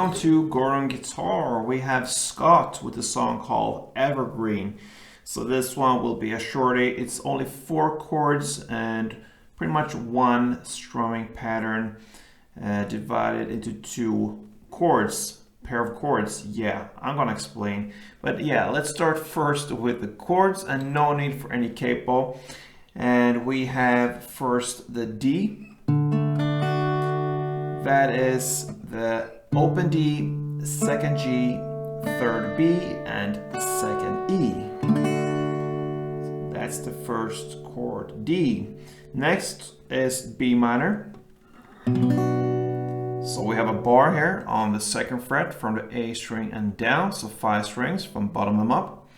on to Gordon guitar. We have Skot with a song called Evergreen. So this one will be a shorty. It's only 4 chords and pretty much one strumming pattern divided into 2 chords, pair of chords. Yeah, I'm gonna explain. But yeah, let's start first with the chords and no need for any capo. And we have first the D. That is the open D, 2nd G, 3rd B, and 2nd E. That's the first chord, D. Next is B minor. So we have a bar here on the 2nd fret from the A string and down, so 5 strings from bottom and up.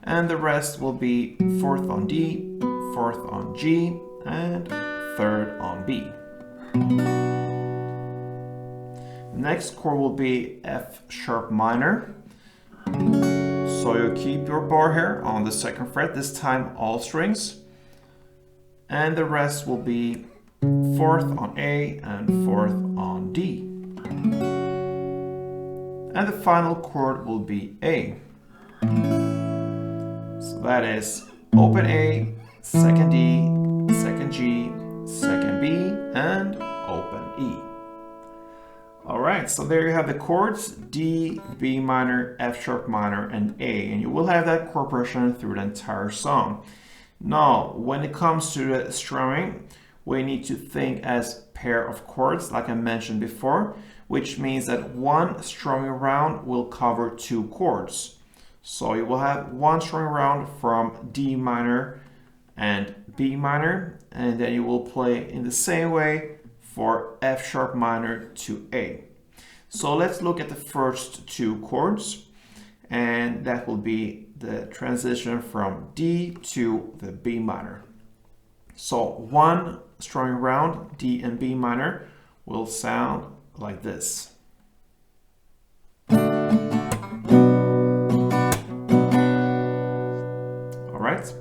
And the rest will be 4th on D, 4th on G, and 3rd on B. Next chord will be F sharp minor. So you keep your bar here on the 2nd fret, this time all strings. And the rest will be 4th on A and 4th on D. And the final chord will be A. So that is open A, 2nd D, 2nd G, 2nd B, and open E. Alright, so there you have the chords D, B minor, F sharp minor, and A, and you will have that chord progression through the entire song. Now, when it comes to the strumming, we need to think as pair of chords, like I mentioned before, which means that one strumming round will cover 2 chords. So you will have one strumming round from D minor and B minor, and then you will play in the same way for F sharp minor to A. So let's look at the first 2 chords, and that will be the transition from D to the B minor. So one strumming round, D and B minor, will sound like this. Alright,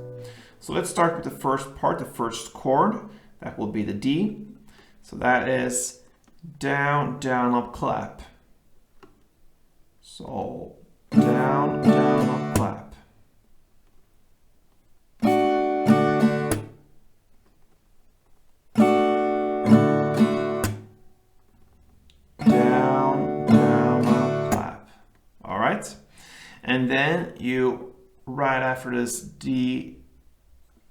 so let's start with the first part, the first chord. That will be the D. So that is down, down, up, clap. So down, down, up, clap. Down, down, up, clap. All right. And then you, right after this D,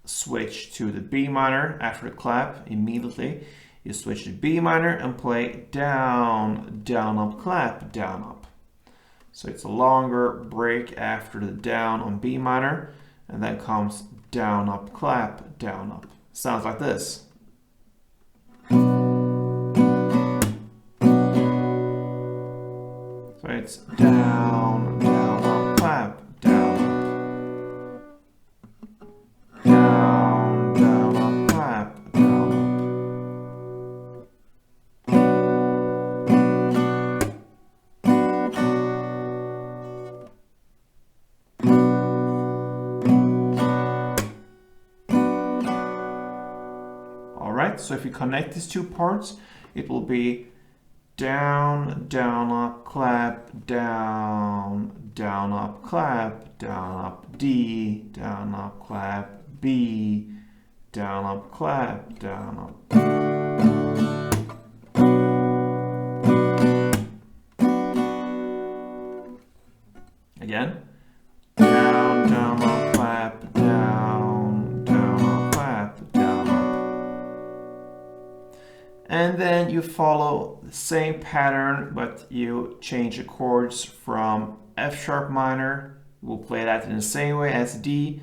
switch to the B minor after the clap immediately. You switch to B minor and play down, down, up, clap, down, up. So it's a longer break after the down on B minor, and then comes down, up, clap, down, up. Sounds like this. So it's down, down, up, clap, down, up. Down, down, up, clap, down, up. So if you connect these 2 parts, it will be down, down, up, clap, down, down, up, clap, down, up, D, down, up, clap, B, down, up, clap, down, up. Again. Down, down, up, clap, down, down, up, clap, down, up. And then you follow the same pattern, but you change the chords from F sharp minor. We'll play that in the same way as D.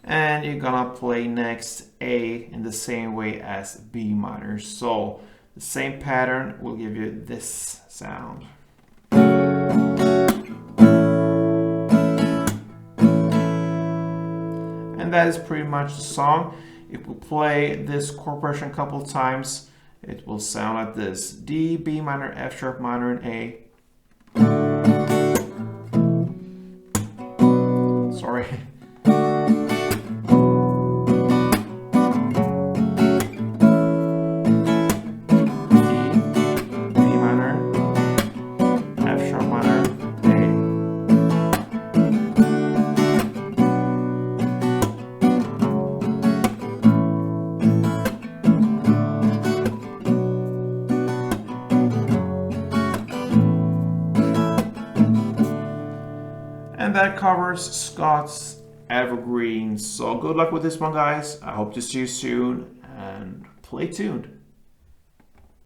And you're gonna play next A in the same way as B minor. So the same pattern will give you this sound. And that is pretty much the song. If we play this chord progression a couple of times, it will sound like this. D, B minor, F sharp minor, and A. Sorry. D, B minor, F sharp And that covers Scott's Evergreen. So good luck with this one, guys. I hope to see you soon, and play tuned.